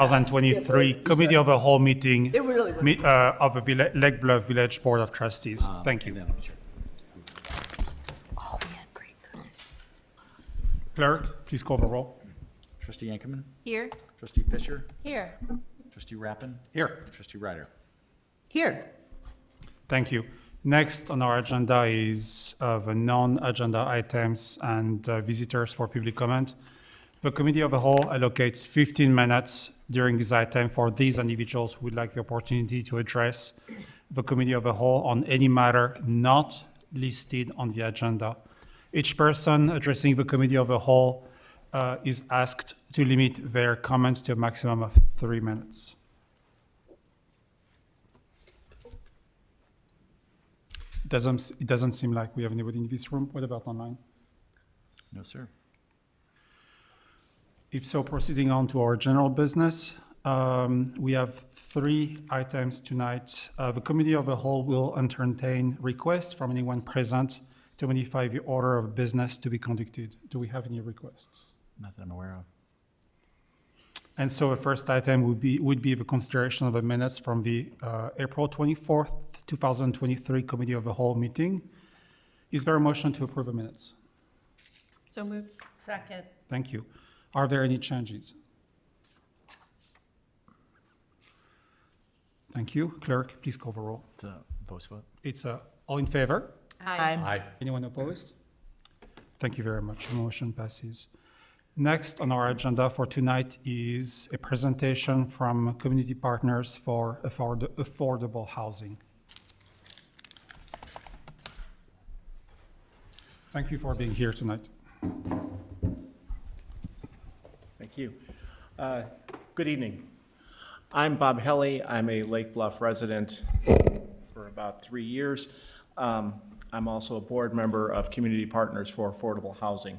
2023 Committee of the Whole meeting It really was. of the Lake Bluff Village Board of Trustees. Thank you. Oh, we had great. Clerk, please call the roll. Trustee Yankerman? Here. Trustee Fisher? Here. Trustee Rappin? Here. Trustee Ryder? Here. Thank you. Next on our agenda is the non-agenda items and visitors for public comment. The Committee of the Whole allocates 15 minutes during this item for these individuals who would like the opportunity to address the Committee of the Whole on any matter not listed on the agenda. Each person addressing the Committee of the Whole is asked to limit their comments to a maximum of 3 minutes. It doesn't seem like we have anybody in this room. What about online? No, sir. If so, proceeding on to our general business, we have 3 items tonight. The Committee of the Whole will entertain requests from anyone present to modify the order of business to be conducted. Do we have any requests? Not that I'm aware of. And so the first item would be the consideration of the minutes from the April 24th, 2023 Committee of the Whole meeting. Is there a motion to approve the minutes? So moved. Second. Thank you. Are there any changes? Thank you. Clerk, please call the roll. It's a voice vote. It's all in favor? Aye. Anyone opposed? Thank you very much. The motion passes. Next on our agenda for tonight is a presentation from Community Partners for Affordable Housing. Thank you for being here tonight. Thank you. Good evening. I'm Bob Helly. I'm a Lake Bluff resident for about 3 years. I'm also a board member of Community Partners for Affordable Housing.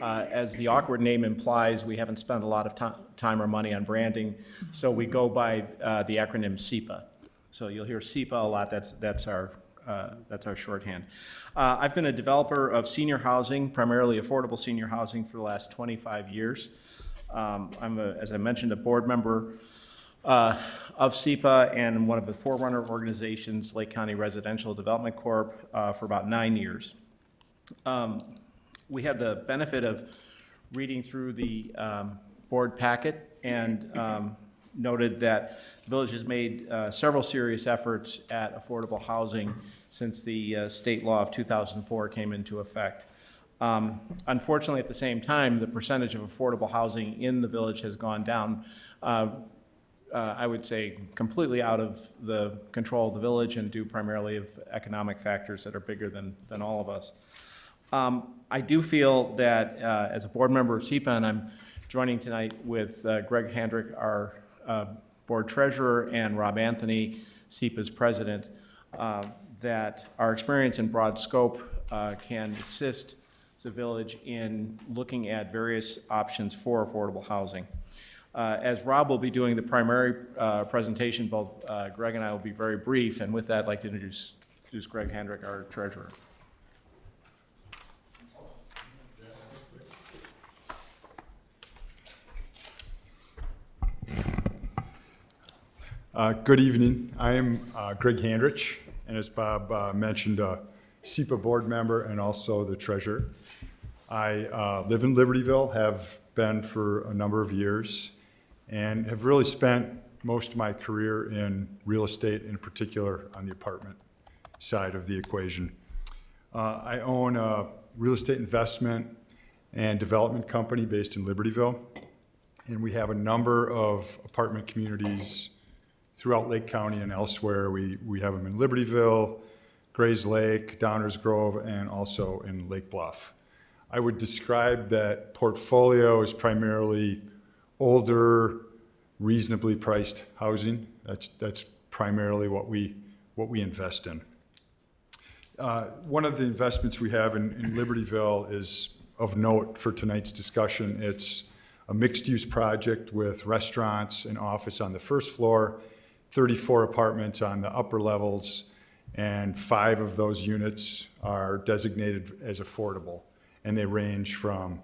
As the awkward name implies, we haven't spent a lot of time or money on branding, so we go by the acronym SEPA. So you'll hear SEPA a lot. That's our shorthand. I've been a developer of senior housing, primarily affordable senior housing, for the last 25 years. I'm, as I mentioned, a board member of SEPA and one of the forerunner organizations, Lake County Residential Development Corp., for about 9 years. We had the benefit of reading through the board packet and noted that the village has made several serious efforts at affordable housing since the state law of 2004 came into effect. Unfortunately, at the same time, the percentage of affordable housing in the village has gone down, I would say, completely out of the control of the village and due primarily of economic factors that are bigger than all of us. I do feel that as a board member of SEPA, and I'm joining tonight with Greg Handrick, our board treasurer, and Rob Anthony, SEPA's president, that our experience and broad scope can assist the village in looking at various options for affordable housing. As Rob will be doing the primary presentation, both Greg and I will be very brief, and with that, I'd like to introduce Greg Handrick, our treasurer. Good evening. I am Greg Handrich, and as Bob mentioned, SEPA board member and also the treasurer. I live in Libertyville, have been for a number of years, and have really spent most of my career in real estate, in particular on the apartment side of the equation. I own a real estate investment and development company based in Libertyville, and we have a number of apartment communities throughout Lake County and elsewhere. We have them in Libertyville, Grays Lake, Downers Grove, and also in Lake Bluff. I would describe that portfolio as primarily older, reasonably priced housing. That's primarily what we invest in. One of the investments we have in Libertyville is of note for tonight's discussion. It's a mixed-use project with restaurants and office on the first floor, 34 apartments on the upper levels, and 5 of those units are designated as affordable, and they range from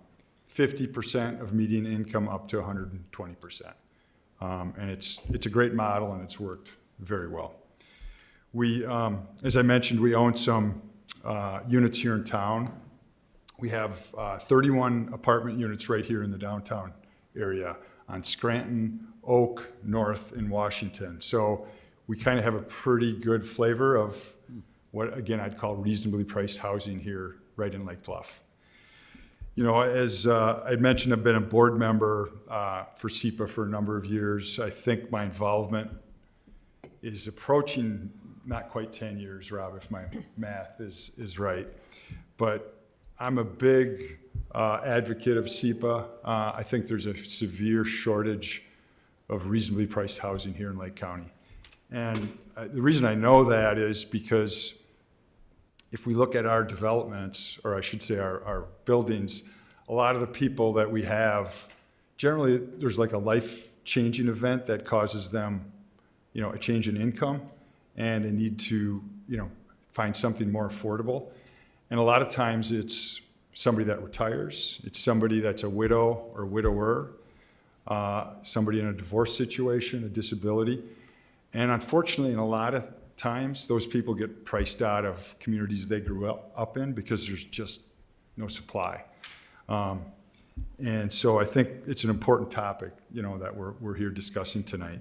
50% of median income up to 120%. And it's a great model, and it's worked very well. We, as I mentioned, we own some units here in town. We have 31 apartment units right here in the downtown area on Scranton, Oak, North, and Washington. So we kind of have a pretty good flavor of what, again, I'd call reasonably priced housing here right in Lake Bluff. You know, as I'd mentioned, I've been a board member for SEPA for a number of years. I think my involvement is approaching not quite 10 years, Rob, if my math is right. But I'm a big advocate of SEPA. I think there's a severe shortage of reasonably priced housing here in Lake County. And the reason I know that is because if we look at our developments, or I should say our buildings, a lot of the people that we have, generally there's like a life-changing event that causes them, you know, a change in income, and they need to, you know, find something more affordable. And a lot of times it's somebody that retires, it's somebody that's a widow or widower, somebody in a divorce situation, a disability. And unfortunately, in a lot of times, those people get priced out of communities they grew up in because there's just no supply. And so I think it's an important topic, you know, that we're here discussing tonight.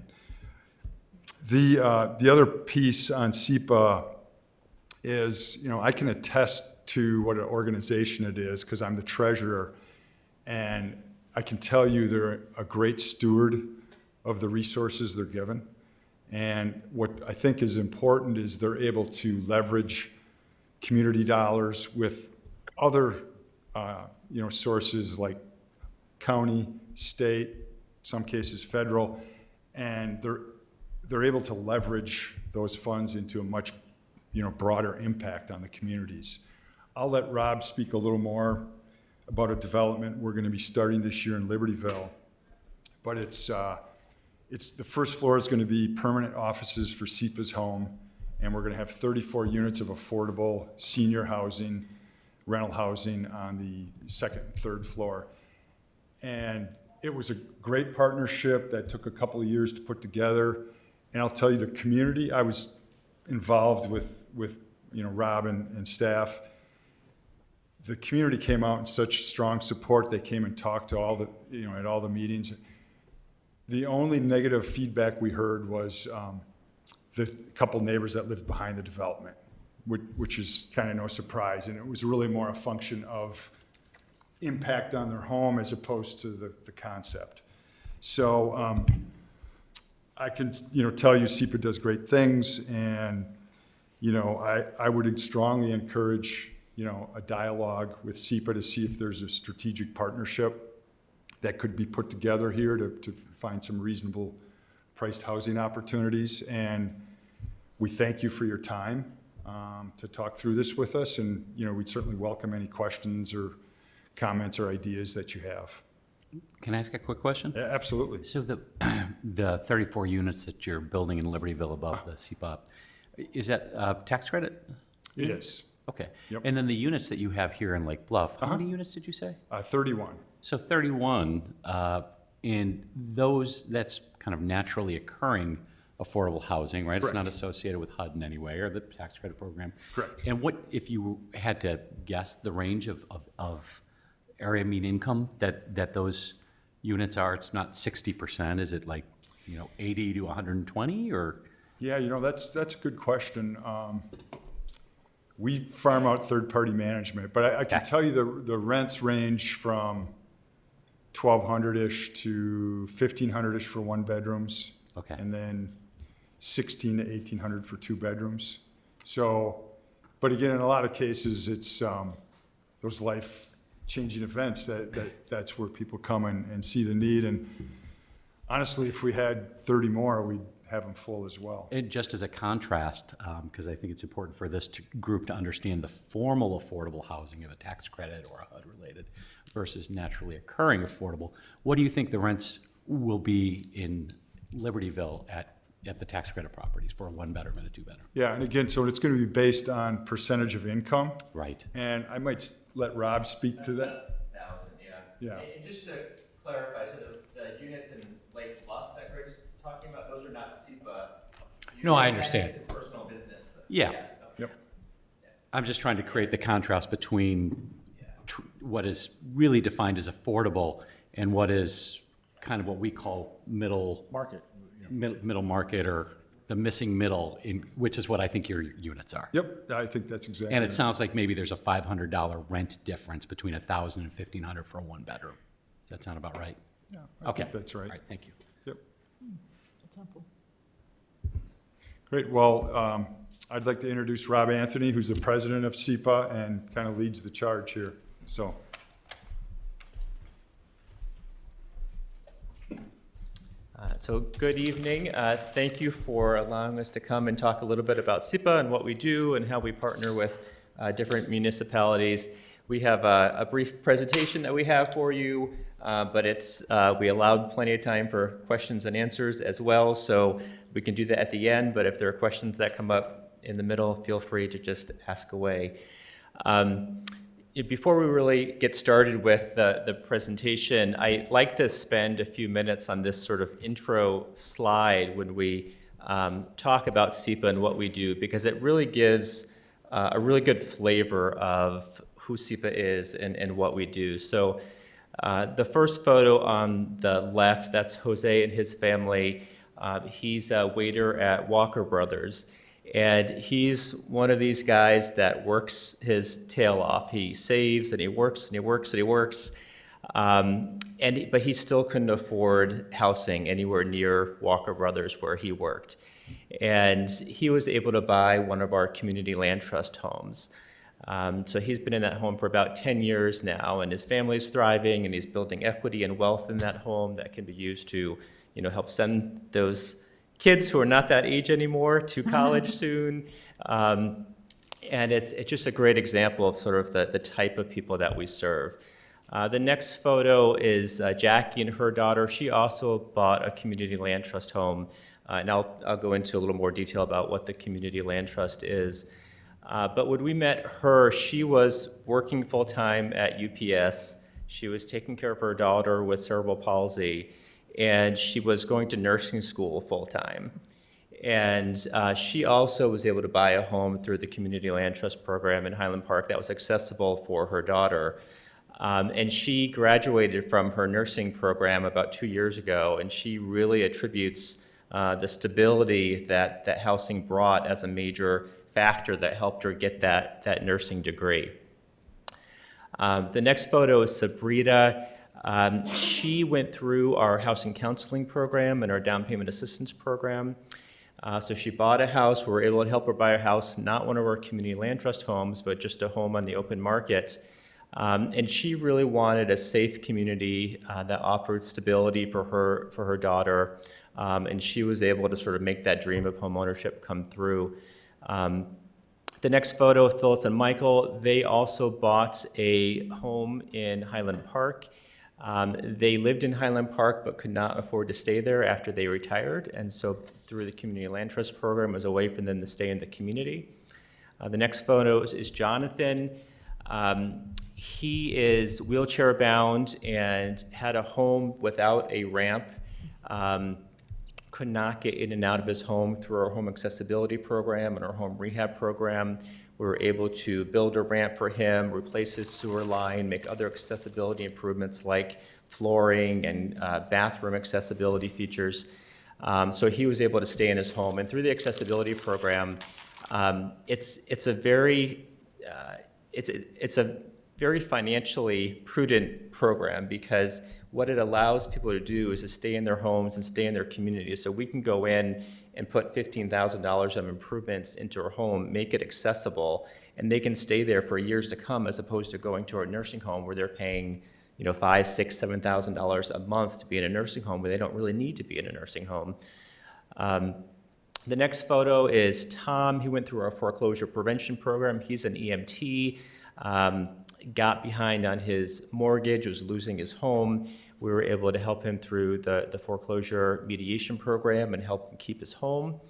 The other piece on SEPA is, you know, I can attest to what an organization it is because I'm the treasurer, and I can tell you they're a great steward of the resources they're given. And what I think is important is they're able to leverage community dollars with other, you know, sources like county, state, some cases federal, and they're able to leverage those funds into a much, you know, broader impact on the communities. I'll let Rob speak a little more about a development we're going to be starting this year in Libertyville, but it's the first floor is going to be permanent offices for SEPA's home, and we're going to have 34 units of affordable senior housing, rental housing on the second and third floor. And it was a great partnership that took a couple of years to put together. And I'll tell you, the community, I was involved with you know, Rob and staff. The community came out in such strong support. They came and talked to all the, you know, at all the meetings. The only negative feedback we heard was the couple neighbors that lived behind the development, which is kind of no surprise. And it was really more a function of impact on their home as opposed to the concept. So I can, you know, tell you SEPA does great things, and, you know, I would strongly encourage, you know, a dialogue with SEPA to see if there's a strategic partnership that could be put together here to find some reasonable priced housing opportunities. And we thank you for your time to talk through this with us. And, you know, we'd certainly welcome any questions or comments or ideas that you have. Can I ask a quick question? Yeah, absolutely. So the 34 units that you're building in Libertyville above the CPOP, is that tax credit? It is. Okay. Yep. And then the units that you have here in Lake Bluff, how many units did you say? 31. So 31, and those, that's kind of naturally occurring affordable housing, right? Correct. It's not associated with HUD in any way or the tax credit program. Correct. And what, if you had to guess the range of area mean income that those units are, it's not 60%, is it like, you know, 80 to 120 or? Yeah, you know, that's a good question. We farm out third-party management, but I can tell you the rents range from 1,200-ish to 1,500-ish for one bedrooms. Okay. And then 1,600 to 1,800 for two bedrooms. So, but again, in a lot of cases, it's those life-changing events that's where people come and see the need. And honestly, if we had 30 more, we'd have them full as well. And just as a contrast, because I think it's important for this group to understand the formal affordable housing of a tax credit or a HUD-related versus naturally occurring affordable, what do you think the rents will be in Libertyville at the tax credit properties for a one-bedroom and a two-bedroom? Yeah, and again, so it's going to be based on percentage of income. Right. And I might let Rob speak to that. 1,000, yeah. Yeah. And just to clarify, so the units in Lake Bluff that Greg's talking about, those are not SEPA. No, I understand. That is his personal business. But Yeah. okay. Yep. I'm just trying to create the contrast between what is really defined as affordable and what is kind of what we call middle Market. middle market, or the missing middle, which is what I think your units are. Yep, I think that's exactly. And it right. sounds like maybe there's a $500 rent difference between $1,000 and $1,500 for a one bedroom. Does that sound about right? Yeah, I Okay. think that's right. All right, thank you. Yep. Great, well, I'd like to introduce Rob Anthony, who's the president of SEPA and kind of leads the charge here, so. So good evening. Thank you for allowing us to come and talk a little bit about SEPA and what we do and how we partner with different municipalities. We have a brief presentation that we have for you, but we allowed plenty of time for questions and answers as well, so we can do that at the end, but if there are questions that come up in the middle, feel free to just ask away. Before we really get started with the presentation, I'd like to spend a few minutes on this sort of intro slide when we talk about SEPA and what we do, because it really gives a really good flavor of who SEPA is and what we do. So the first photo on the left, that's Jose and his family. He's a waiter at Walker Brothers. And he's one of these guys that works his tail off. He saves and he works and he works and he works. But he still couldn't afford housing anywhere near Walker Brothers where he worked. And he was able to buy one of our community land trust homes. So he's been in that home for about 10 years now, and his family's thriving, and he's building equity and wealth in that home that can be used to, help send those kids who are not that age anymore to college soon. And it's just a great example of sort of the type of people that we serve. The next photo is Jackie and her daughter. She also bought a community land trust home. And I'll go into a little more detail about what the community land trust is. But when we met her, she was working full-time at UPS. She was taking care of her daughter with cerebral palsy, and she was going to nursing school full-time. And she also was able to buy a home through the Community Land Trust program in Highland Park that was accessible for her daughter. And she graduated from her nursing program about 2 years ago, and she really attributes the stability that housing brought as a major factor that helped her get that nursing degree. The next photo is Sabrina. She went through our housing counseling program and our down payment assistance program. So she bought a house. We were able to help her buy a house, not one of our community land trust homes, but just a home on the open market. And she really wanted a safe community that offered stability for her daughter. And she was able to sort of make that dream of home ownership come through. The next photo, Phyllis and Michael, they also bought a home in Highland Park. They lived in Highland Park but could not afford to stay there after they retired, and so through the Community Land Trust program, it was a way for them to stay in the community. The next photo is Jonathan. He is wheelchair bound and had a home without a ramp. Could not get in and out of his home through our home accessibility program and our home rehab program. We were able to build a ramp for him, replace his sewer line, make other accessibility improvements like flooring and bathroom accessibility features. So he was able to stay in his home. And through the accessibility program, it's a very financially prudent program, because what it allows people to do is to stay in their homes and stay in their communities. So we can go in and put $15,000 of improvements into our home, make it accessible, and they can stay there for years to come, as opposed to going to a nursing home where they're paying, $5,000, $6,000, $7,000 a month to be in a nursing home where they don't really need to be in a nursing home. The next photo is Tom. He went through our foreclosure prevention program. He's an EMT, got behind on his mortgage, was losing his home. We were able to help him through the foreclosure mediation program and help him keep his home.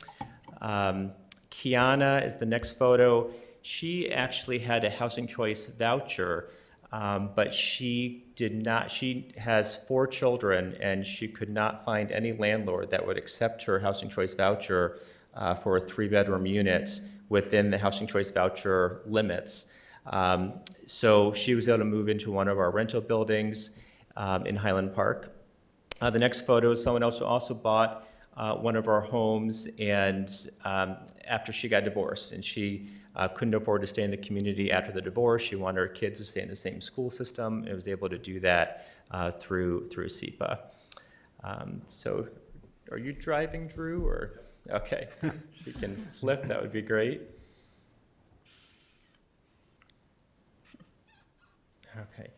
Kiana is the next photo. She actually had a housing choice voucher, but she she has 4 children, and she could not find any landlord that would accept her housing choice voucher for a 3-bedroom unit within the housing choice voucher limits. So she was able to move into one of our rental buildings in Highland Park. The next photo is someone else who also bought one of our homes, and after she got divorced, and she couldn't afford to stay in the community after the divorce. She wanted her kids to stay in the same school system, and was able to do that through SEPA. So are you driving, Drew, or? Okay, if you can flip, that would be great. Okay.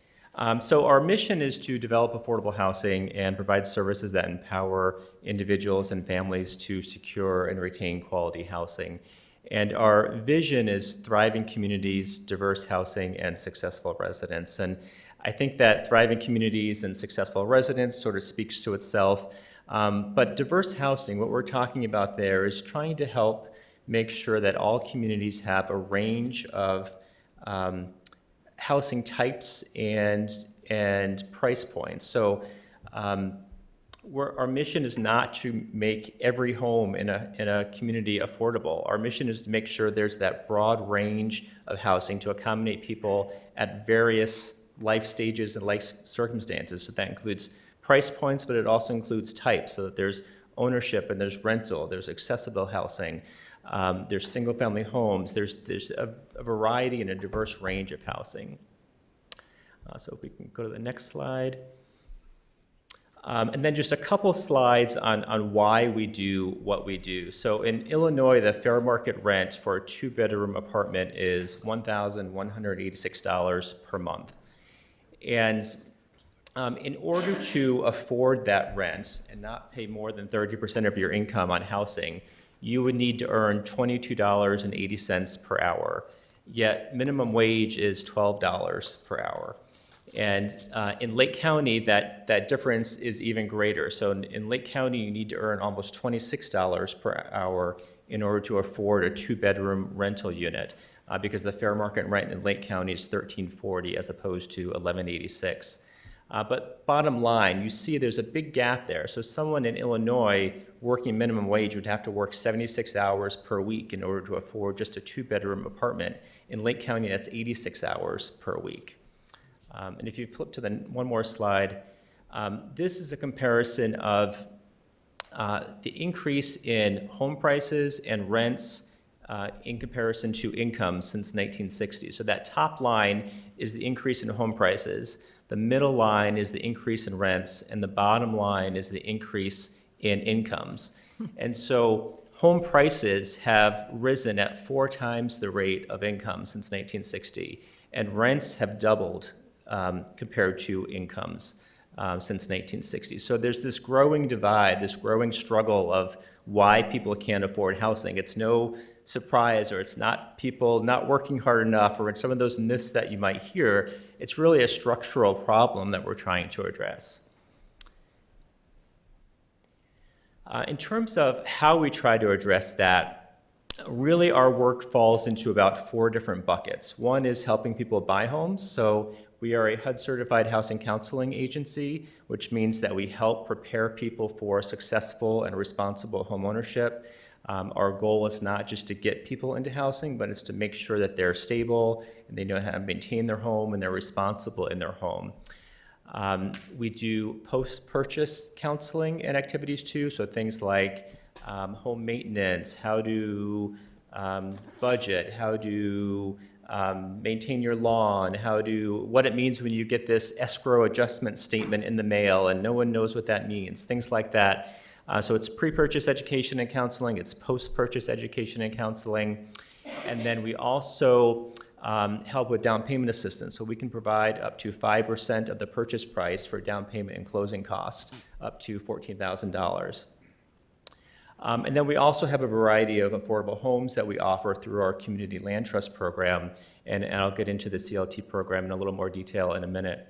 So our mission is to develop affordable housing and provide services that empower individuals and families to secure and retain quality housing. And our vision is thriving communities, diverse housing, and successful residents. And I think that thriving communities and successful residents sort of speaks to itself. But diverse housing, what we're talking about there is trying to help make sure that all communities have a range of housing types and price points. So our mission is not to make every home in a community affordable. Our mission is to make sure there's that broad range of housing to accommodate people at various life stages and life circumstances. So that includes price points, but it also includes types, so that there's ownership and there's rental, there's accessible housing, there's single-family homes, there's a variety and a diverse range of housing. So if we can go to the next slide. And then just a couple slides on why we do what we do. So in Illinois, the fair market rent for a 2-bedroom apartment is $1,186 per month. And in order to afford that rent and not pay more than 30% of your income on housing, you would need to earn $22.80 per hour. Yet minimum wage is $12 per hour. And in Lake County, that difference is even greater. So in Lake County, you need to earn almost $26 per hour in order to afford a 2-bedroom rental unit, because the fair market rent in Lake County is $13.40 as opposed to $11.86. But bottom line, you see there's a big gap there. So someone in Illinois working minimum wage would have to work 76 hours per week in order to afford just a 2-bedroom apartment. In Lake County, that's 86 hours per week. And if you flip to one more slide, this is a comparison of the increase in home prices and rents in comparison to income since 1960. So that top line is the increase in home prices. The middle line is the increase in rents, and the bottom line is the increase in incomes. And so home prices have risen at 4 times the rate of income since 1960, and rents have doubled compared to incomes since 1960. So there's this growing divide, this growing struggle of why people can't afford housing. It's no surprise, or it's not people not working hard enough, or some of those myths that you might hear. It's really a structural problem that we're trying to address. In terms of how we try to address that, really our work falls into about 4 different buckets. One is helping people buy homes. So we are a HUD-certified housing counseling agency, which means that we help prepare people for successful and responsible home ownership. Our goal is not just to get people into housing, but it's to make sure that they're stable and they know how to maintain their home and they're responsible in their home. We do post-purchase counseling and activities too, so things like home maintenance, how to budget, how to maintain your lawn, what it means when you get this escrow adjustment statement in the mail and no one knows what that means, things like that. So it's pre-purchase education and counseling, it's post-purchase education and counseling, and then we also help with down payment assistance. So we can provide up to 5% of the purchase price for down payment and closing costs, up to $14,000. And then we also have a variety of affordable homes that we offer through our Community Land Trust program, and I'll get into the CLT program in a little more detail in a minute.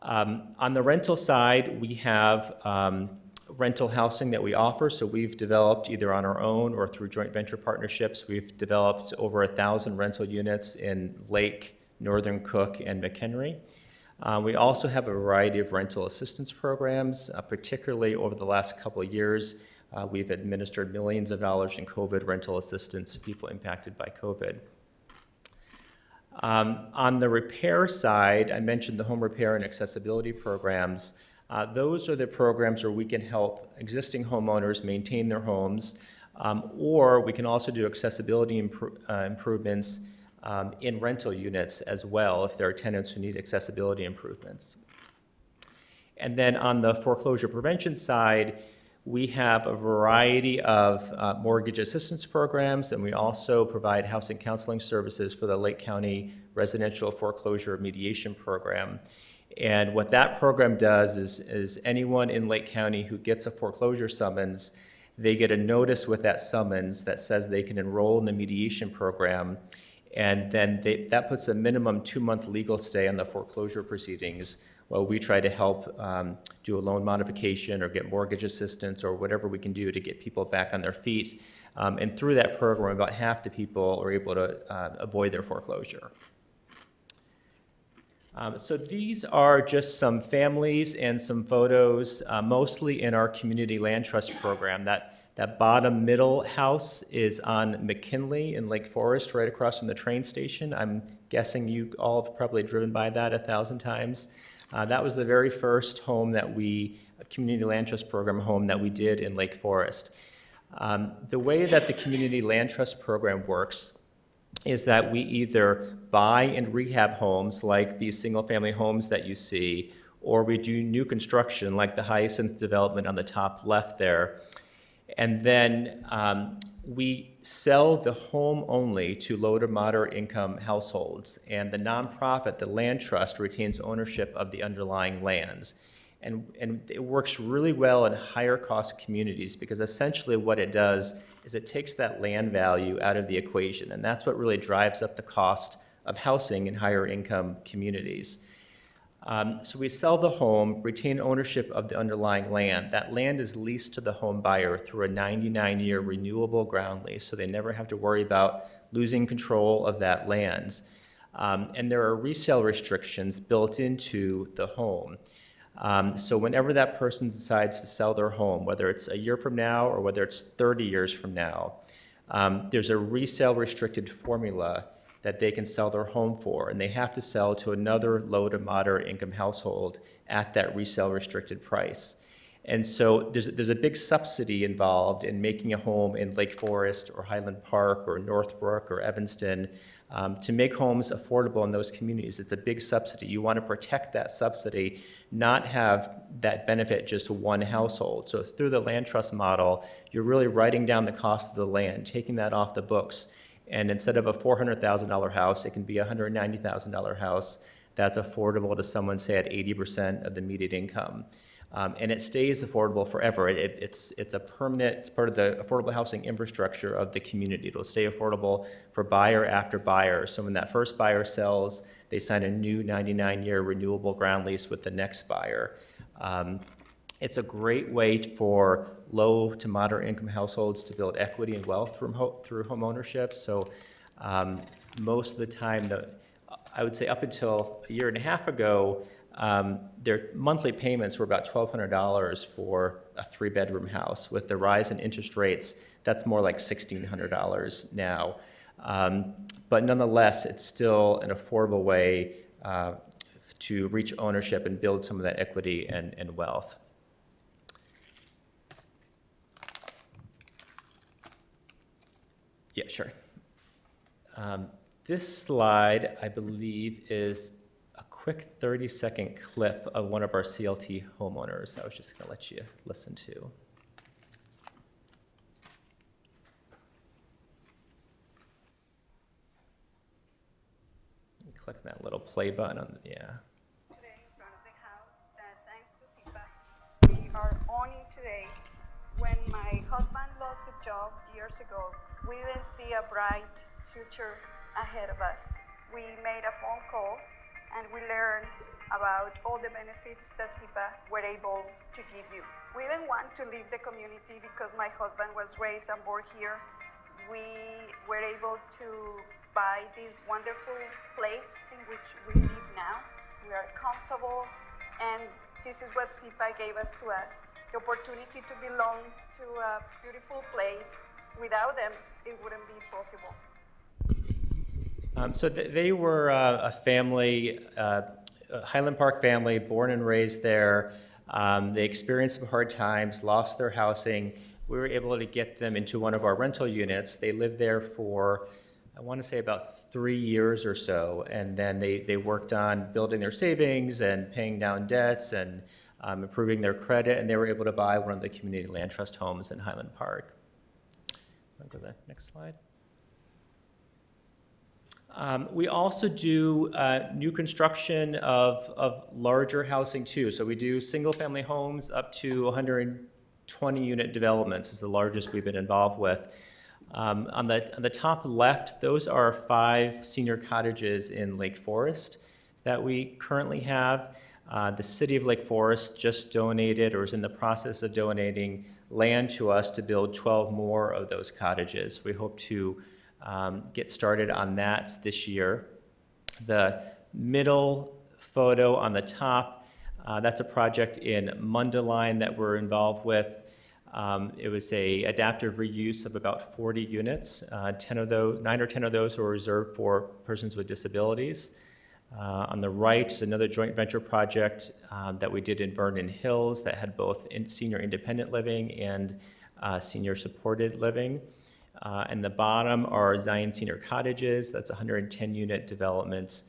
On the rental side, we have rental housing that we offer. So we've developed either on our own or through joint venture partnerships. We've developed over 1,000 rental units in Lake, Northern Cook, and McHenry. We also have a variety of rental assistance programs, particularly over the last couple of years. We've administered millions of dollars in COVID rental assistance to people impacted by COVID. On the repair side, I mentioned the home repair and accessibility programs. Those are the programs where we can help existing homeowners maintain their homes, or we can also do accessibility improvements in rental units as well if there are tenants who need accessibility improvements. And then on the foreclosure prevention side, we have a variety of mortgage assistance programs, and we also provide housing counseling services for the Lake County Residential Foreclosure Mediation Program. And what that program does is anyone in Lake County who gets a foreclosure summons, they get a notice with that summons that says they can enroll in the mediation program, and then that puts a minimum 2-month legal stay on the foreclosure proceedings while we try to help do a loan modification or get mortgage assistance or whatever we can do to get people back on their feet. And through that program, about half the people are able to avoid their foreclosure. So these are just some families and some photos, mostly in our Community Land Trust program. That bottom middle house is on McKinley in Lake Forest, right across from the train station. I'm guessing you all have probably driven by that 1,000 times. That was the very first home Community Land Trust program home that we did in Lake Forest. The way that the Community Land Trust program works is that we either buy and rehab homes like these single-family homes that you see, or we do new construction like the Hyacinth development on the top left there. And then we sell the home only to low to moderate income households, and the nonprofit, the land trust, retains ownership of the underlying lands. And it works really well in higher cost communities because essentially what it does is it takes that land value out of the equation, and that's what really drives up the cost of housing in higher income communities. So we sell the home, retain ownership of the underlying land. That land is leased to the home buyer through a 99-year renewable ground lease, so they never have to worry about losing control of that land. And there are resale restrictions built into the home. So whenever that person decides to sell their home, whether it's a year from now or whether it's 30 years from now, there's a resale restricted formula that they can sell their home for, and they have to sell to another low to moderate income household at that resale restricted price. And so there's a big subsidy involved in making a home in Lake Forest or Highland Park or Northbrook or Evanston to make homes affordable in those communities. It's a big subsidy. You want to protect that subsidy, not have that benefit just to one household. So through the land trust model, you're really writing down the cost of the land, taking that off the books. And instead of a $400,000 house, it can be a $190,000 house that's affordable to someone, say, at 80% of the median income. And it stays affordable forever. It's a permanent, it's part of the affordable housing infrastructure of the community. It'll stay affordable for buyer after buyer. So when that first buyer sells, they sign a new 99-year renewable ground lease with the next buyer. It's a great way for low to moderate income households to build equity and wealth through home ownership. So most of the time, I would say up until a year and a half ago, their monthly payments were about $1,200 for a 3-bedroom house. With the rise in interest rates, that's more like $1,600 now. But nonetheless, it's still an affordable way to reach ownership and build some of that equity and wealth. Yeah, sure. This slide, I believe, is a quick 30-second clip of one of our CLT homeowners I was just going to let you listen to. Click that little play button on the, yeah. Today in front of the house that thanks to SIPA, we are owning today. When my husband lost his job years ago, we didn't see a bright future ahead of us. We made a phone call and we learned about all the benefits that SIPA were able to give you. We didn't want to leave the community because my husband was raised and born here. We were able to buy this wonderful place in which we live now. we are comfortable, and this is what SIPA gave us to us, the opportunity to belong to a beautiful place. Without them, it wouldn't be possible. They were a family, a Highland Park family, born and raised there. They experienced some hard times, lost their housing. We were able to get them into one of our rental units. They lived there for, I want to say, about 3 years or so, and then they worked on building their savings and paying down debts and improving their credit, and they were able to buy one of the community land trust homes in Highland Park. I'll go to the next slide. We also do new construction of larger housing too. So we do single-family homes up to 120 unit developments is the largest we've been involved with. On the top left, those are 5 senior cottages in Lake Forest that we currently have. The city of Lake Forest just donated or is in the process of donating land to us to build 12 more of those cottages. We hope to get started on that this year. The middle photo on the top, that's a project in Mundelein that we're involved with. It was a adaptive reuse of about 40 units. 9 or 10 of those were reserved for persons with disabilities. On the right is another joint venture project that we did in Vernon Hills that had both senior independent living and senior supported living. And the bottom are Zion Senior Cottages. That's 110 unit development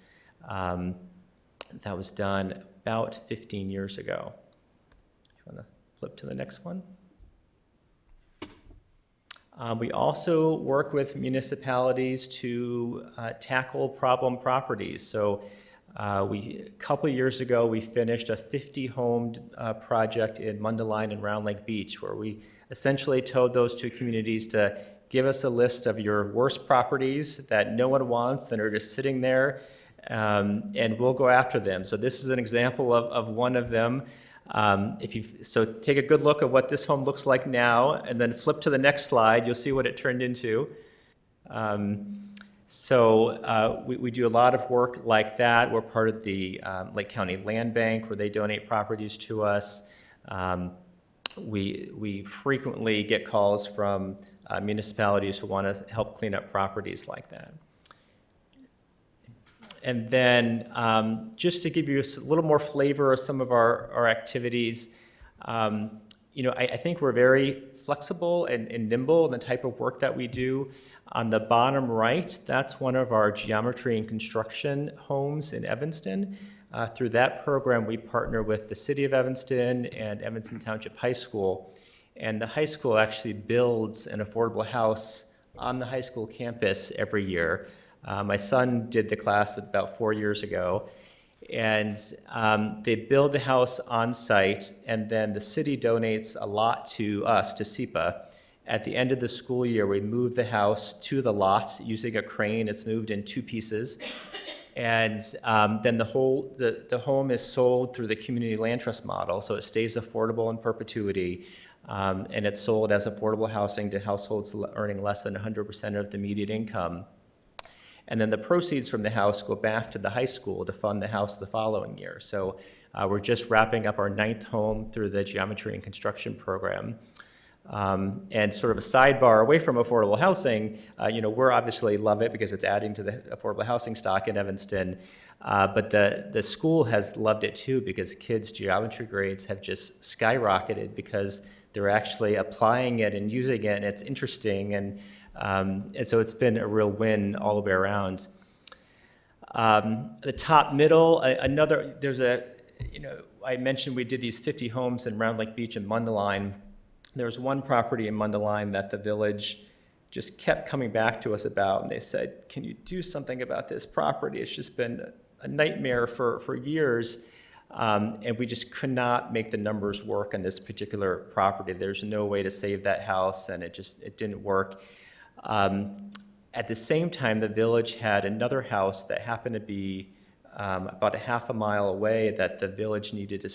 that was done about 15 years ago. If you want to flip to the next one. We also work with municipalities to tackle problem properties. So a couple years ago, we finished a 50-home project in Mundelein and Round Lake Beach, where we essentially told those two communities to give us a list of your worst properties that no one wants and are just sitting there, and we'll go after them. So this is an example of one of them. So take a good look at what this home looks like now, and then flip to the next slide. You'll see what it turned into. We do a lot of work like that. We're part of the Lake County Land Bank, where they donate properties to us. We frequently get calls from municipalities who want to help clean up properties like that. And then just to give you a little more flavor of some of our activities, I think we're very flexible and nimble in the type of work that we do. On the bottom right, that's one of our geometry and construction homes in Evanston. Through that program, we partner with the City of Evanston and Evanston Township High School. And the high school actually builds an affordable house on the high school campus every year. My son did the class about 4 years ago, and they build the house on site, and then the city donates a lot to us, to SIPA. At the end of the school year, we move the house to the lot using a crane. It's moved in 2 pieces, and then the home is sold through the community land trust model, so it stays affordable in perpetuity, and it's sold as affordable housing to households earning less than 100% of the median income. And then the proceeds from the house go back to the high school to fund the house the following year. So we're just wrapping up our 9th home through the geometry and construction program. And sort of a sidebar away from affordable housing, we're obviously love it because it's adding to the affordable housing stock in Evanston. But the school has loved it too, because kids' geometry grades have just skyrocketed because they're actually applying it and using it, and it's interesting. And so it's been a real win all the way around. The top middle, I mentioned we did these 50 homes in Round Lake Beach and Mundelein. There's one property in Mundelein that the village just kept coming back to us about, and they said, can you do something about this property? It's just been a nightmare for years, and we just could not make the numbers work on this particular property. There's no way to save that house, and it didn't work. At the same time, the village had another house that happened to be about a half a mile away that the village needed to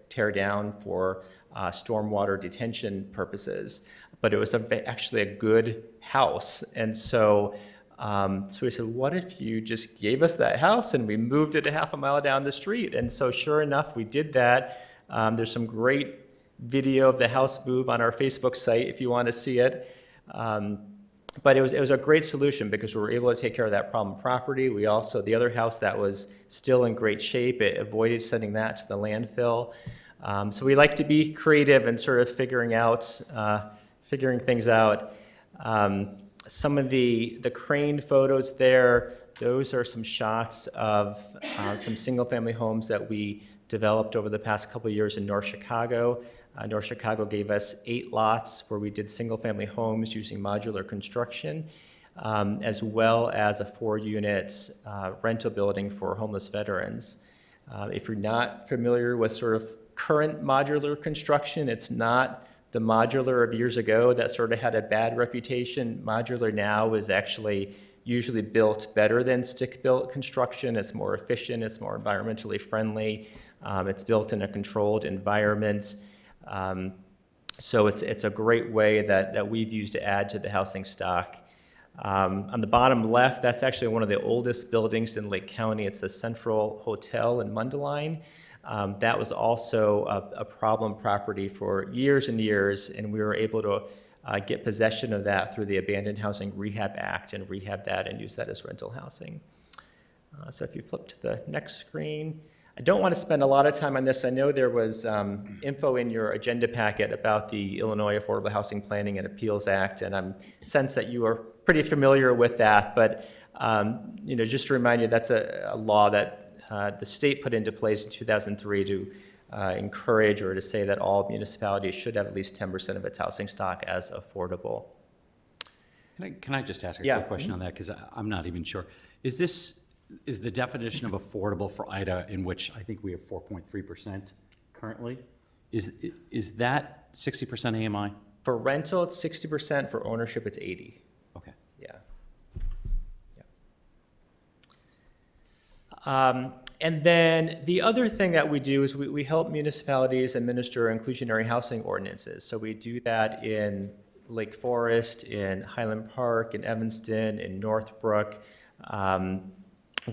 tear down for stormwater detention purposes. But it was actually a good house. And so So we said, what if you just gave us that house and we moved it a half a mile down the street? And so sure enough, we did that. There's some great video of the house move on our Facebook site if you want to see it. But it was a great solution because we were able to take care of that problem property. We also, the other house that was still in great shape, it avoided sending that to the landfill. So we like to be creative and sort of figuring things out. Some of the crane photos there, those are some shots of some single-family homes that we developed over the past couple of years in North Chicago. North Chicago gave us 8 lots where we did single-family homes using modular construction, as well as a 4-unit rental building for homeless veterans. If you're not familiar with sort of current modular construction, it's not the modular of years ago that sort of had a bad reputation. Modular now is actually usually built better than stick-built construction. It's more efficient, it's more environmentally friendly, it's built in a controlled environment. So it's a great way that we've used to add to the housing stock. On the bottom left, that's actually one of the oldest buildings in Lake County. It's the Central Hotel in Mundelein. That was also a problem property for years and years, and we were able to get possession of that through the Abandoned Housing Rehab Act and rehab that and use that as rental housing. So if you flip to the next screen. I don't want to spend a lot of time on this. I know there was info in your agenda packet about the Illinois Affordable Housing Planning and Appeals Act, and I'm sense that you are pretty familiar with that. But just to remind you, that's a law that the state put into place in 2003 to encourage or to say that all municipalities should have at least 10% of its housing stock as affordable. Can I just ask a Yeah. quick question on that? Because I'm not even sure. Is the definition of affordable for IDA, in which I think we have 4.3% currently, is that 60% AMI? For rental, it's 60%. For ownership, it's 80. Okay. Yeah. And then the other thing that we do is we help municipalities administer inclusionary housing ordinances. So we do that in Lake Forest, in Highland Park, in Evanston, in Northbrook.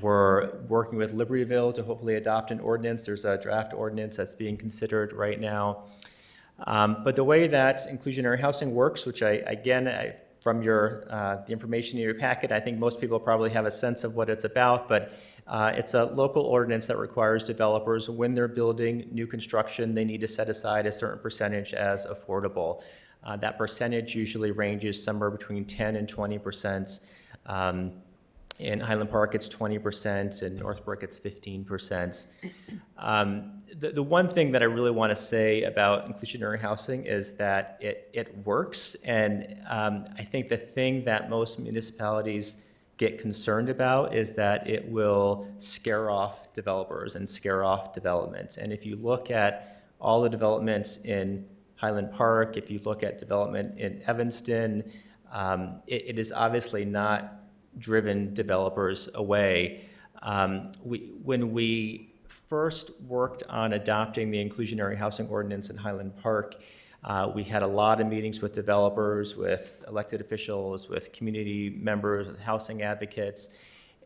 We're working with Libertyville to hopefully adopt an ordinance. There's a draft ordinance that's being considered right now. But the way that inclusionary housing works, which from the information in your packet, I think most people probably have a sense of what it's about, but it's a local ordinance that requires developers, when they're building new construction, they need to set aside a certain percentage as affordable. That percentage usually ranges somewhere between 10 and 20%. In Highland Park, it's 20%. In Northbrook, it's 15%. The one thing that I really want to say about inclusionary housing is that it works. And I think the thing that most municipalities get concerned about is that it will scare off developers and scare off development. And if you look at all the developments in Highland Park, if you look at development in Evanston, it is obviously not driven developers away. When we first worked on adopting the inclusionary housing ordinance in Highland Park, we had a lot of meetings with developers, with elected officials, with community members, with housing advocates.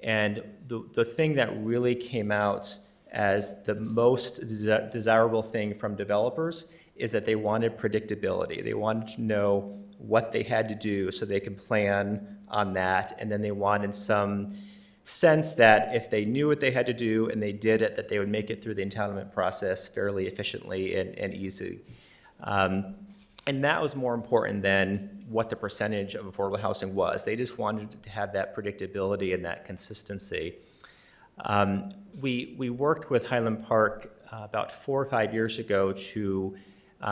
And the thing that really came out as the most desirable thing from developers is that they wanted predictability. They wanted to know what they had to do so they could plan on that, and then they wanted some sense that if they knew what they had to do and they did it, that they would make it through the entitlement process fairly efficiently and easy. And that was more important than what the percentage of affordable housing was. They just wanted to have that predictability and that consistency. We worked with Highland Park about 4 or 5 years ago to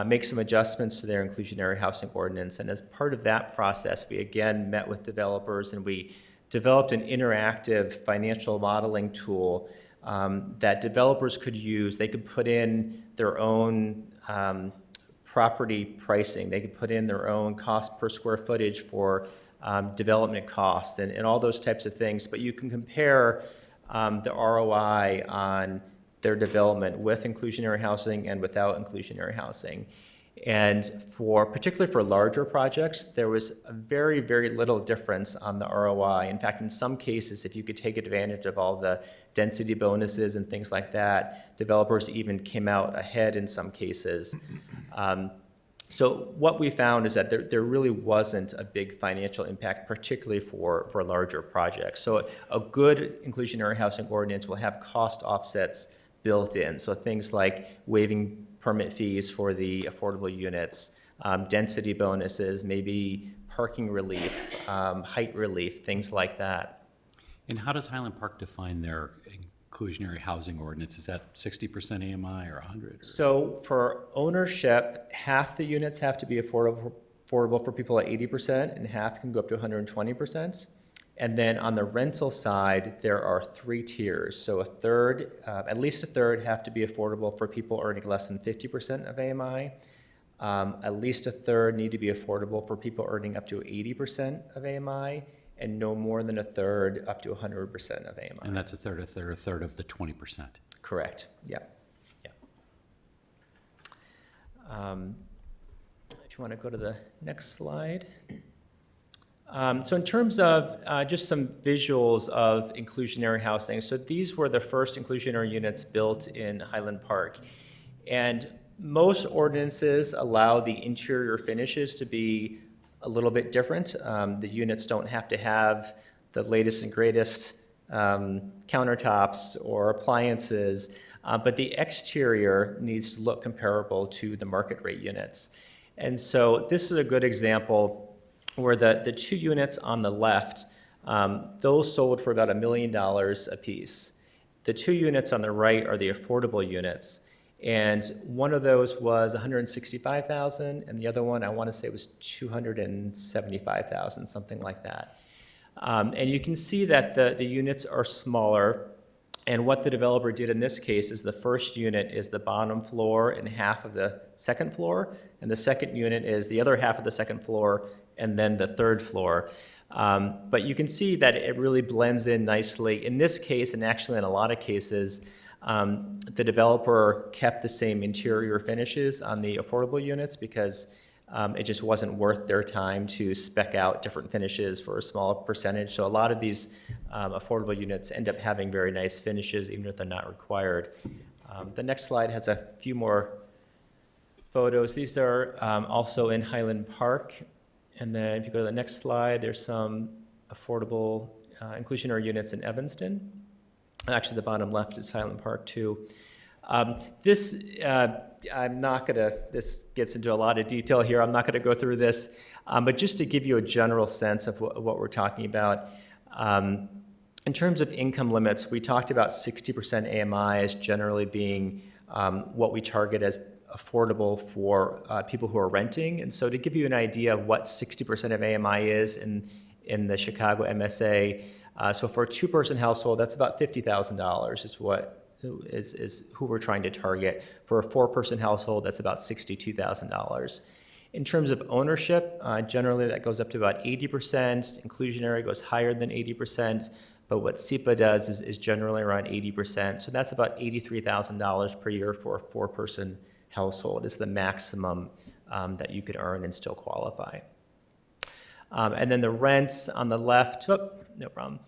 make some adjustments to their inclusionary housing ordinance. And as part of that process, we again met with developers and we developed an interactive financial modeling tool that developers could use. They could put in their own property pricing. They could put in their own cost per square footage for development costs and all those types of things. But you can compare the ROI on their development with inclusionary housing and without inclusionary housing. And particularly for larger projects, there was a very, very little difference on the ROI. In fact, in some cases, if you could take advantage of all the density bonuses and things like that, developers even came out ahead in some cases. So what we found is that there really wasn't a big financial impact, particularly for larger projects. So a good inclusionary housing ordinance will have cost offsets built in. So things like waiving permit fees for the affordable units, density bonuses, maybe parking relief, height relief, things like that. And how does Highland Park define their inclusionary housing ordinance? Is that 60% AMI or 100? Or? So for ownership, half the units have to be affordable for people at 80%, and half can go up to 120%. And then on the rental side, there are 3 tiers. So a third, at least a third, have to be affordable for people earning less than 50% of AMI. At least a third need to be affordable for people earning up to 80% of AMI, and no more than a third up to 100% of AMI. And that's a third of the 20%. Correct. Yeah. Yeah. If you want to go to the next slide. So in terms of just some visuals of inclusionary housing, so these were the first inclusionary units built in Highland Park. And most ordinances allow the interior finishes to be a little bit different. The units don't have to have the latest and greatest countertops or appliances, but the exterior needs to look comparable to the market rate units. And so this is a good example where the 2 units on the left, those sold for about $1 million a piece. The 2 units on the right are the affordable units. And one of those was $165,000, and the other one I want to say was $275,000, something like that. And you can see that the units are smaller. And what the developer did in this case is the first unit is the bottom floor and half of the second floor, and the second unit is the other half of the second floor and then the third floor. But you can see that it really blends in nicely. In this case, and actually in a lot of cases, the developer kept the same interior finishes on the affordable units because it just wasn't worth their time to spec out different finishes for a small percentage. So a lot of these affordable units end up having very nice finishes, even if they're not required. The next slide has a few more photos. These are also in Highland Park. And then if you go to the next slide, there's some affordable inclusionary units in Evanston. Actually, the bottom left is Highland Park too. This gets into a lot of detail here. I'm not gonna go through this, but just to give you a general sense of what we're talking about. In terms of income limits, we talked about 60% AMI as generally being what we target as affordable for people who are renting. And so to give you an idea of what 60% of AMI is in the Chicago MSA, so for a 2-person household, that's about $50,000 is who we're trying to target. For a 4-person household, that's about $62,000. In terms of ownership, generally that goes up to about 80%. Inclusionary goes higher than 80%, but what SEPA does is generally around 80%. So that's about $83,000 per year for a 4-person household is the maximum that you could earn and still qualify. And then the rents on the left, no problem.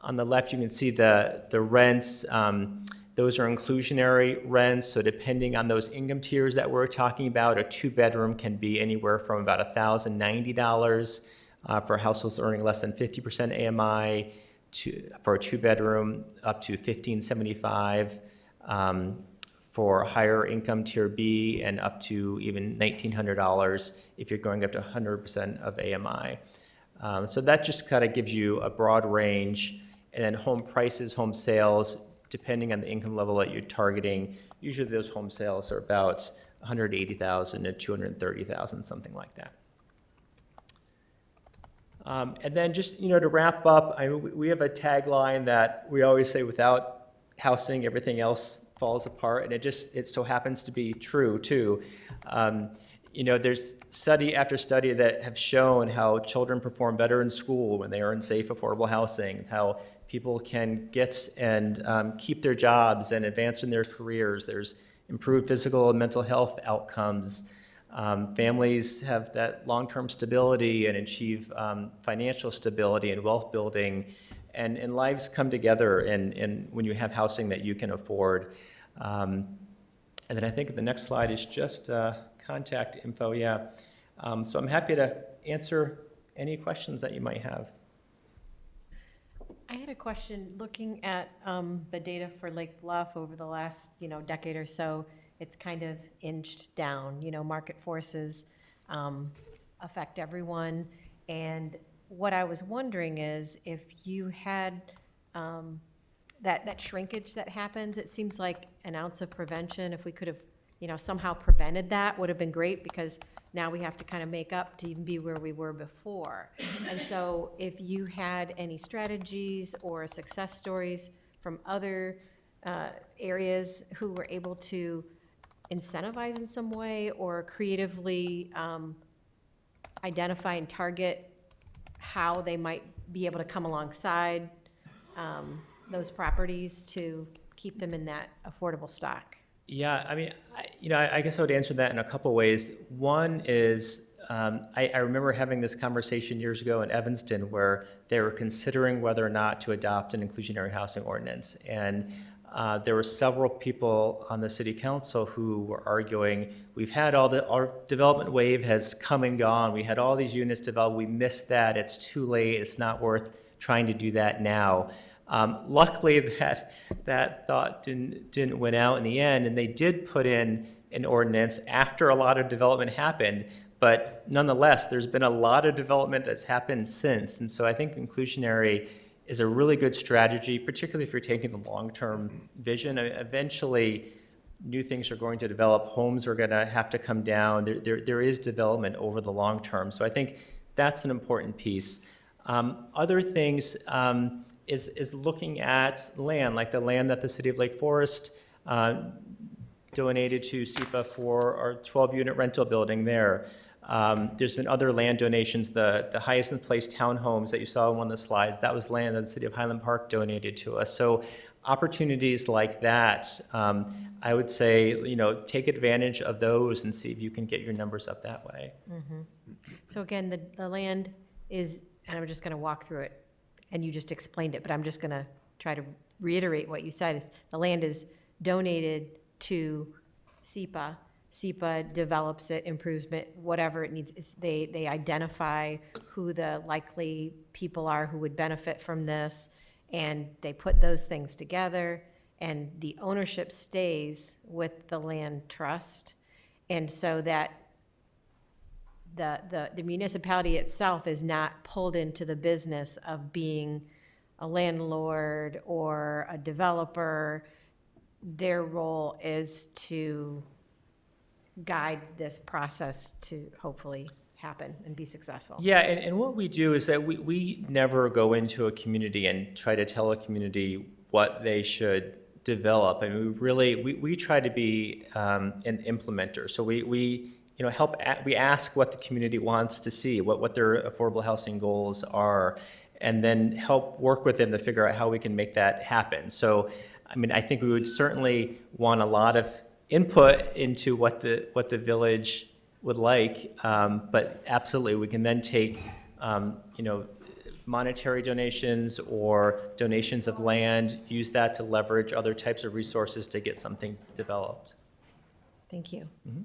On the left, you can see the rents. Those are inclusionary rents. So depending on those income tiers that we're talking about, a 2-bedroom can be anywhere from about $1,090 for households earning less than 50% AMI, for a 2-bedroom up to $1,575 for higher income tier B, and up to even $1,900 if you're going up to 100% of AMI. So that just kind of gives you a broad range. And then home prices, home sales, depending on the income level that you're targeting, usually those home sales are about $180,000 to $230,000, something like that. And then just, to wrap up, we have a tagline that we always say, without housing, everything else falls apart, and it so happens to be true too. There's study after study that have shown how children perform better in school when they are in safe, affordable housing, how people can get and keep their jobs and advance in their careers. There's improved physical and mental health outcomes. Families have that long-term stability and achieve financial stability and wealth building, and lives come together and when you have housing that you can afford. And then I think the next slide is just contact info, yeah. So I'm happy to answer any questions that you might have. I had a question, looking at the data for Lake Bluff over the last, decade or so, it's kind of inched down. Market forces affect everyone. And what I was wondering is if you had that shrinkage that happens, it seems like an ounce of prevention, if we could have, somehow prevented that, would have been great, because now we have to kind of make up to even be where we were before. And so if you had any strategies or success stories from other areas who were able to incentivize in some way or creatively identify and target how they might be able to come alongside those properties to keep them in that affordable stock. Yeah, I mean, I guess I would answer that in a couple ways. One is, I remember having this conversation years ago in Evanston where they were considering whether or not to adopt an inclusionary housing ordinance. And there were several people on the city council who were arguing, we've had our development wave has come and gone. We had all these units developed. We missed that. It's too late. It's not worth trying to do that now. Luckily, that thought didn't win out in the end, and they did put in an ordinance after a lot of development happened. But nonetheless, there's been a lot of development that's happened since, and so I think inclusionary is a really good strategy, particularly if you're taking the long-term vision. I mean, eventually, new things are going to develop. Homes are going to have to come down. There is development over the long term, so I think that's an important piece. Other things. Is looking at land, like the land that the city of Lake Forest donated to SEPA for our 12-unit rental building there. There's been other land donations, the highest in place townhomes that you saw on one of the slides, that was land that the city of Highland Park donated to us. So opportunities like that, I would say, take advantage of those and see if you can get your numbers up that way. Mm-hmm. So again, the land is, and I'm just going to walk through it, and you just explained it, but I'm just going to try to reiterate what you said. The land is donated to SEPA. SEPA develops it, improves it, whatever it needs. They identify who the likely people are who would benefit from this, and they put those things together, and the ownership stays with the land trust. And so that the municipality itself is not pulled into the business of being a landlord or a developer. Their role is to guide this process to hopefully happen and be successful. Yeah, and what we do is that we never go into a community and try to tell a community what they should develop. I mean, we try to be an implementer. So we we ask what the community wants to see, what their affordable housing goals are, and then help work with them to figure out how we can make that happen. So, I mean, I think we would certainly want a lot of input into what the village would like, but absolutely, we can then take, monetary donations or donations of land, use that to leverage other types of resources to get something developed. Thank you. Mm-hmm.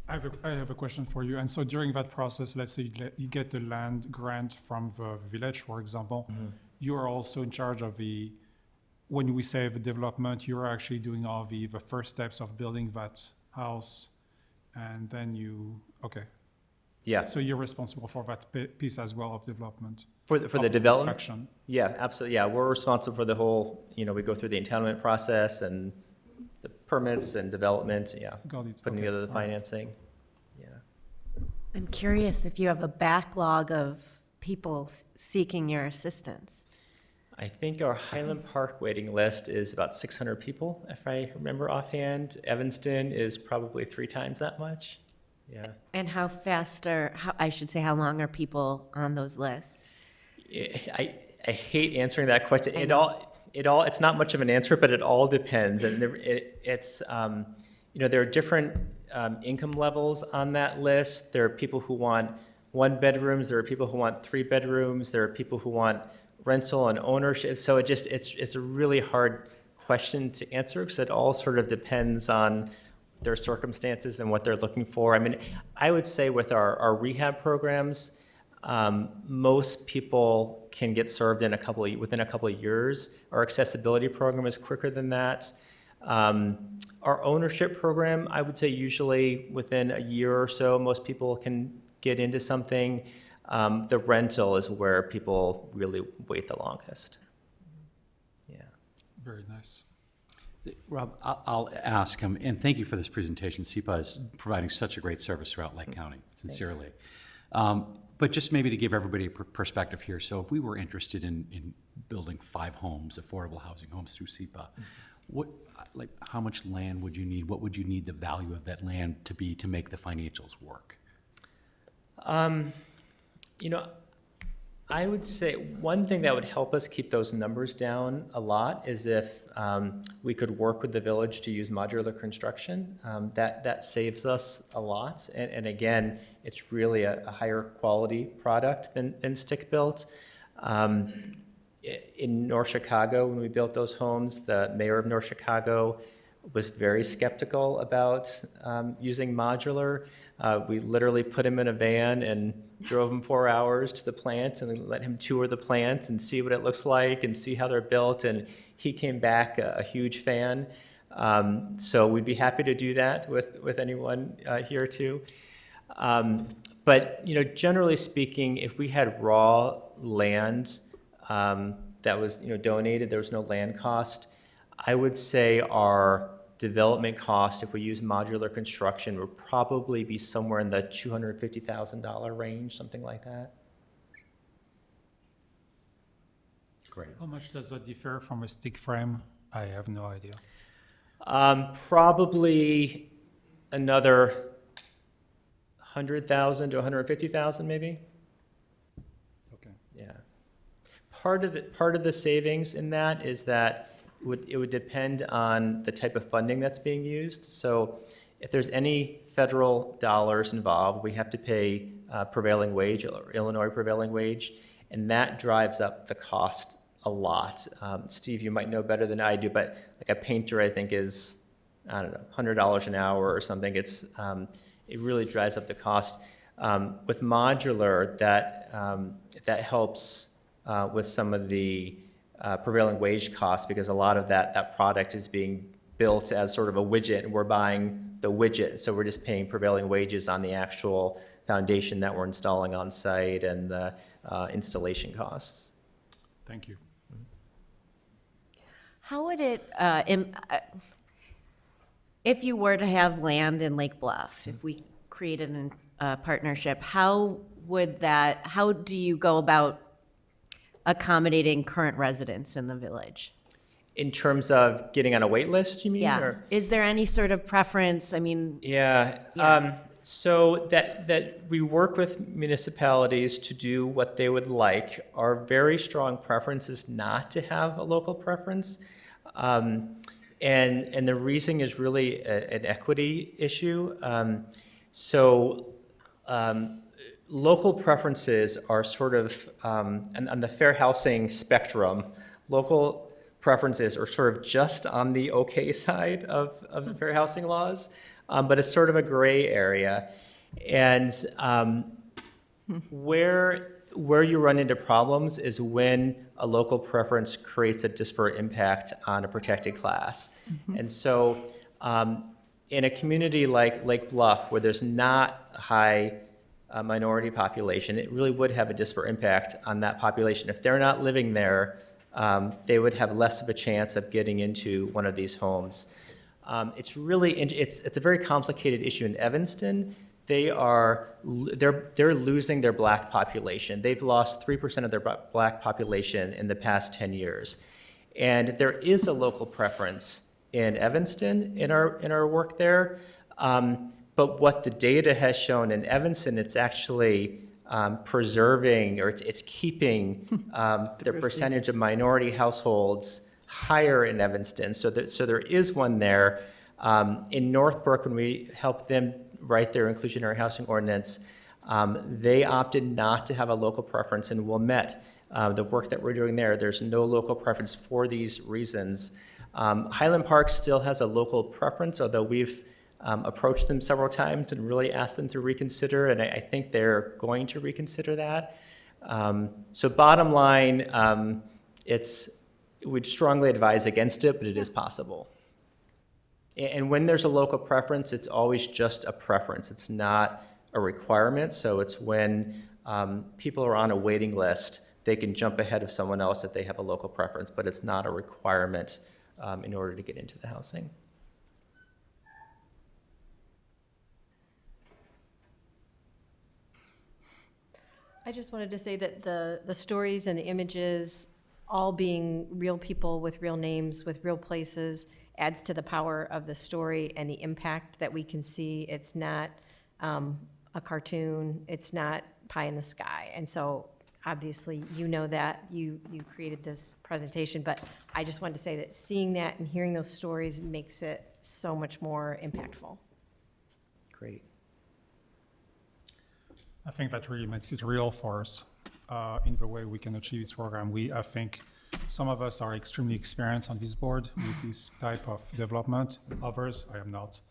I have a question for you. And so during that process, let's say you get the land grant from the village, for example, you are also in charge of when we say the development, you're actually doing all the first steps of building that house, and then okay. Yeah. So you're responsible for that piece as well of development. For the development? Construction. Yeah, absolutely. Yeah, we're responsible for the whole, we go through the entitlement process and the permits and development, yeah. Got it. Putting Okay. together the financing, yeah. I'm curious if you have a backlog of people seeking your assistance. I think our Highland Park waiting list is about 600 people, if I remember offhand. Evanston is probably 3 times that much, yeah. And how how long are people on those lists? I hate answering that question. It's not much of an answer, but it all depends. And there are different income levels on that list. There are people who want 1 bedrooms. There are people who want 3 bedrooms. There are people who want rental and ownership. So it's a really hard question to answer because it all sort of depends on their circumstances and what they're looking for. I mean, I would say with our rehab programs, most people can get served within a couple of years. Our accessibility program is quicker than that. Our ownership program, I would say usually within a year or so, most people can get into something. The rental is where people really wait the longest. Yeah. Very nice. Rob, I'll ask him, and thank you for this presentation. SEPA is providing such a great service throughout Lake County, sincerely. But just maybe to give everybody a perspective here, so if we were interested in building 5 homes, affordable housing homes through SEPA, how much land would you need? What would you need the value of that land to be to make the financials work? You know, I would say one thing that would help us keep those numbers down a lot is if we could work with the village to use modular construction. That saves us a lot. And again, it's really a higher quality product than stick-built. In North Chicago, when we built those homes, the mayor of North Chicago was very skeptical about using modular. We literally put him in a van and drove him 4 hours to the plant and let him tour the plant and see what it looks like and see how they're built. And he came back a huge fan. So we'd be happy to do that with anyone here too. But you know, generally speaking, if we had raw land that was donated, there was no land cost, I would say our development cost, if we use modular construction, would probably be somewhere in the $250,000 range, something like that. Great. How much does that differ from a stick frame? I have no idea. Probably another 100,000 to 150,000, maybe. Okay. Yeah. Part of the savings in that is that it would depend on the type of funding that's being used. So if there's any federal dollars involved, we have to pay prevailing wage, or Illinois prevailing wage, and that drives up the cost a lot. Steve, you might know better than I do, but like a painter, I think is, I don't know, $100 an hour or something. It really drives up the cost. With modular, that helps with some of the prevailing wage costs, because a lot of that product is being built as sort of a widget, and we're buying the widget, so we're just paying prevailing wages on the actual foundation that we're installing on site and the installation costs. Thank you. How would it, if you were to have land in Lake Bluff, if we created a partnership, how do you go about accommodating current residents in the village? In terms of getting on a wait list, you mean? Yeah. Or? Is there any sort of preference? I mean, Yeah. So that we work with municipalities to do what they would like. Our very strong preference is not to have a local preference. And the reason is really an equity issue. Local preferences are sort of, on the fair housing spectrum, local preferences are sort of just on the okay side of the fair housing laws, but it's sort of a gray area. And where you run into problems is when a local preference creates a disparate impact on a protected class. And so in a community like Lake Bluff, where there's not a high minority population, it really would have a disparate impact on that population. If they're not living there, they would have less of a chance of getting into one of these homes. It's a very complicated issue in Evanston. They're losing their black population. They've lost 3% of their black population in the past 10 years. And there is a local preference in Evanston in our work there. But what the data has shown in Evanston, it's actually preserving, or it's keeping the percentage of minority households higher in Evanston. So there is one there. In Northbrook, when we helped them write their inclusionary housing ordinance, they opted not to have a local preference in Wilmette. The work that we're doing there, there's no local preference for these reasons. Highland Park still has a local preference, although we've approached them several times and really asked them to reconsider, and I think they're going to reconsider that. So bottom line, we'd strongly advise against it, but it is possible. And when there's a local preference, it's always just a preference. It's not a requirement. So it's when people are on a waiting list, they can jump ahead of someone else if they have a local preference, but it's not a requirement in order to get into the housing. I just wanted to say that the stories and the images, all being real people with real names, with real places, adds to the power of the story and the impact that we can see. It's not a cartoon, it's not pie in the sky. And so obviously you know that, you created this presentation, but I just wanted to say that seeing that and hearing those stories makes it so much more impactful. Great. I think that really makes it real for us in the way we can achieve this program. I think some of us are extremely experienced on this board with this type of development. Others, I am not.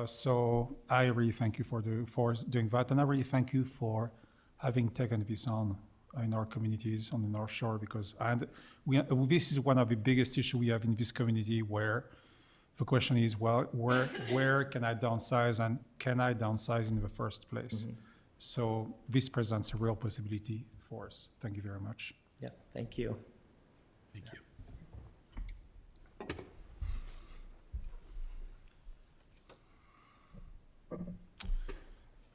So I really thank you for doing that, and I really thank you for having taken this on in our communities on the North Shore, because this is one of the biggest issues we have in this community, where the question is, well, where can I downsize, and can I downsize in the first place? Mm-hmm. So this presents a real possibility for us. Thank you very much. Yeah, thank you. Thank you.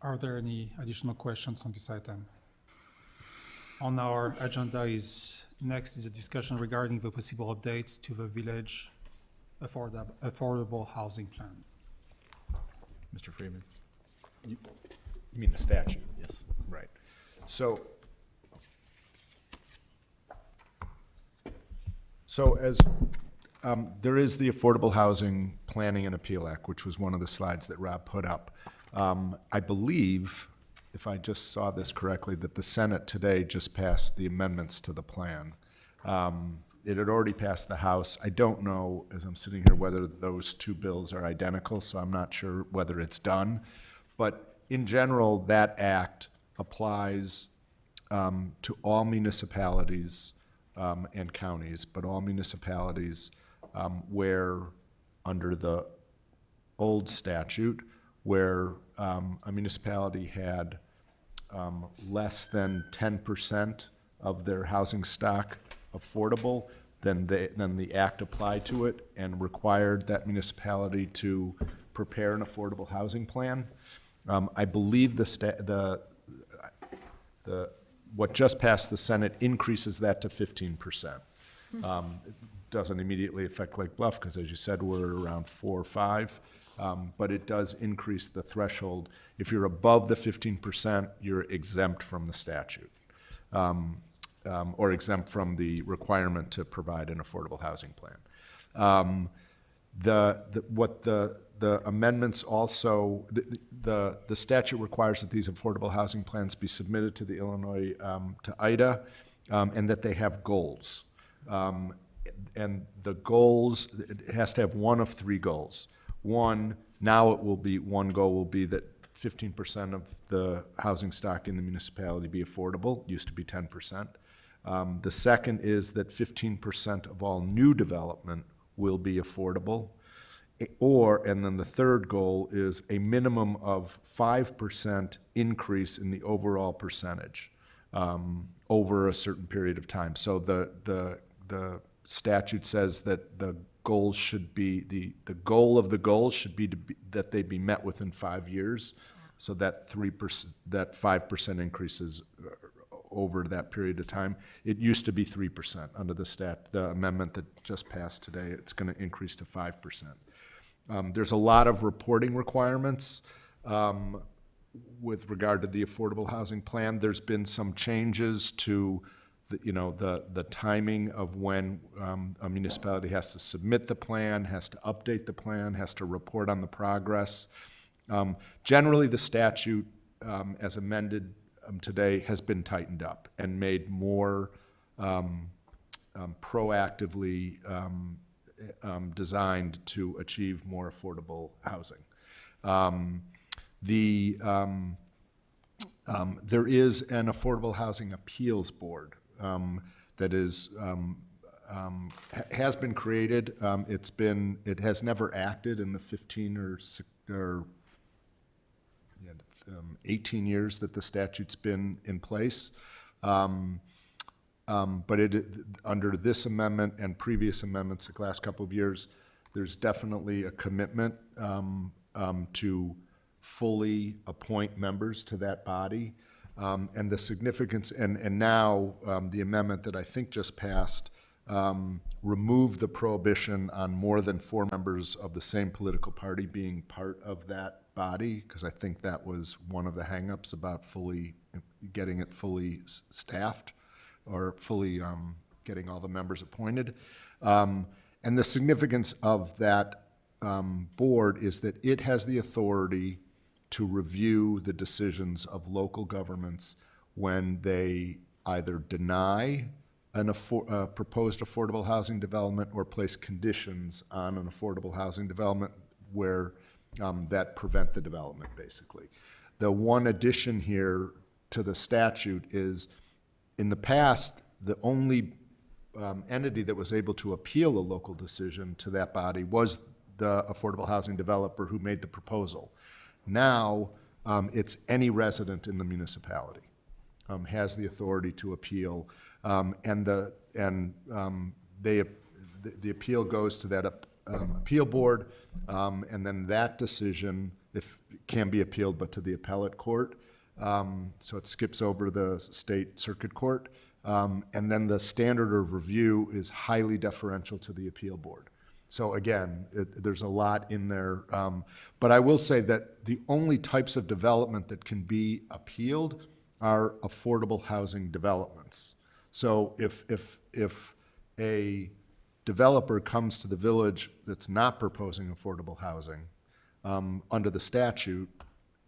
Are there any additional questions on this item? On our agenda next is a discussion regarding the possible updates to the village affordable housing plan. Mr. Freeman? You mean the statute? Yes. Right. So as there is the Affordable Housing Planning and Appeal Act, which was one of the slides that Rob put up. I believe, if I just saw this correctly, that the Senate today just passed the amendments to the plan. It had already passed the House. I don't know, as I'm sitting here, whether those two bills are identical, so I'm not sure whether it's done. But in general, that act applies to all municipalities and counties, but all municipalities where, under the old statute, where a municipality had less than 10% of their housing stock affordable, then the act applied to it and required that municipality to prepare an affordable housing plan. I believe what just passed the Senate increases that to 15%. It doesn't immediately affect Lake Bluff because, as you said, we're around 4 or 5. But it does increase the threshold. If you're above the 15%, you're exempt from the statute, or exempt from the requirement to provide an affordable housing plan. The amendments also, the statute requires that these affordable housing plans be submitted to the Illinois, to IDA, and that they have goals. And the goals, it has to have one of 3 goals. One goal will be that 15% of the housing stock in the municipality be affordable. It used to be 10%. The second is that 15% of all new development will be affordable. And then the third goal is a minimum of 5% increase in the overall percentage over a certain period of time. So the statute says that the goals should be, the goal of the goals should be that they be met within 5 years. So that 5% increases over that period of time. It used to be 3% under the amendment that just passed today. It's going to increase to 5%. There's a lot of reporting requirements with regard to the affordable housing plan. There's been some changes to the timing of when a municipality has to submit the plan, has to update the plan, has to report on the progress. Generally, the statute, as amended today, has been tightened up and made more proactively designed to achieve more affordable housing. There is an Affordable Housing Appeals Board that has been created. It has never acted in the 15 or 18 years that the statute's been in place. But under this amendment and previous amendments the last couple of years, there's definitely a commitment to fully appoint members to that body. And the significance, and now the amendment that I think just passed removed the prohibition on more than 4 members of the same political party being part of that body, because I think that was one of the hangups about getting it fully staffed or fully getting all the members appointed. And the significance of that board is that it has the authority to review the decisions of local governments when they either deny a proposed affordable housing development or place conditions on an affordable housing development where that prevent the development, basically. The one addition here to the statute is, in the past, the only entity that was able to appeal a local decision to that body was the affordable housing developer who made the proposal. Now, it's any resident in the municipality has the authority to appeal, and the appeal goes to that appeal board, and then that decision can be appealed, but to the appellate court. So it skips over the state circuit court, and then the standard of review is highly deferential to the appeal board. So again, there's a lot in there, but I will say that the only types of development that can be appealed are affordable housing developments. So if a developer comes to the village that's not proposing affordable housing, under the statute,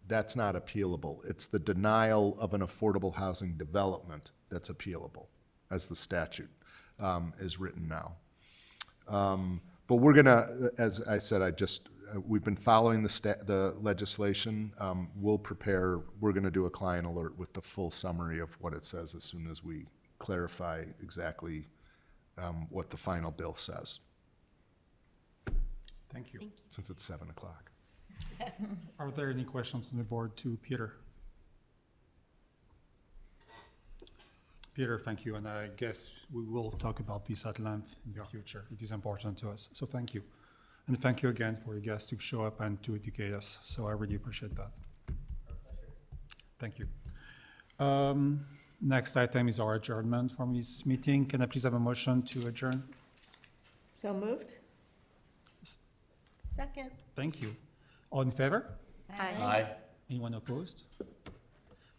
that's not appealable. It's the denial of an affordable housing development that's appealable, as the statute is written now. But we're gonna, as I said, we've been following the legislation. We're gonna do a client alert with the full summary of what it says as soon as we clarify exactly what the final bill says. Thank you. Since it's 7 o'clock. Are there any questions on the board to Peter? Peter, thank you, and I guess we will talk about this at length in the future. It is important to us, so thank you. And thank you again for you guys to show up and to educate us, so I really appreciate that. Thank you. Next item is our adjournment from this meeting. Can I please have a motion to adjourn? So moved? Second. Thank you. All in favor? Aye. Anyone opposed?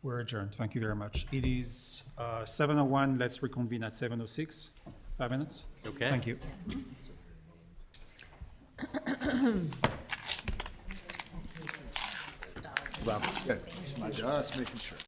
We're adjourned. Thank you very much. It is 7:01. Let's reconvene at 7:06. 5 minutes? Okay. Thank you. Well, just making sure.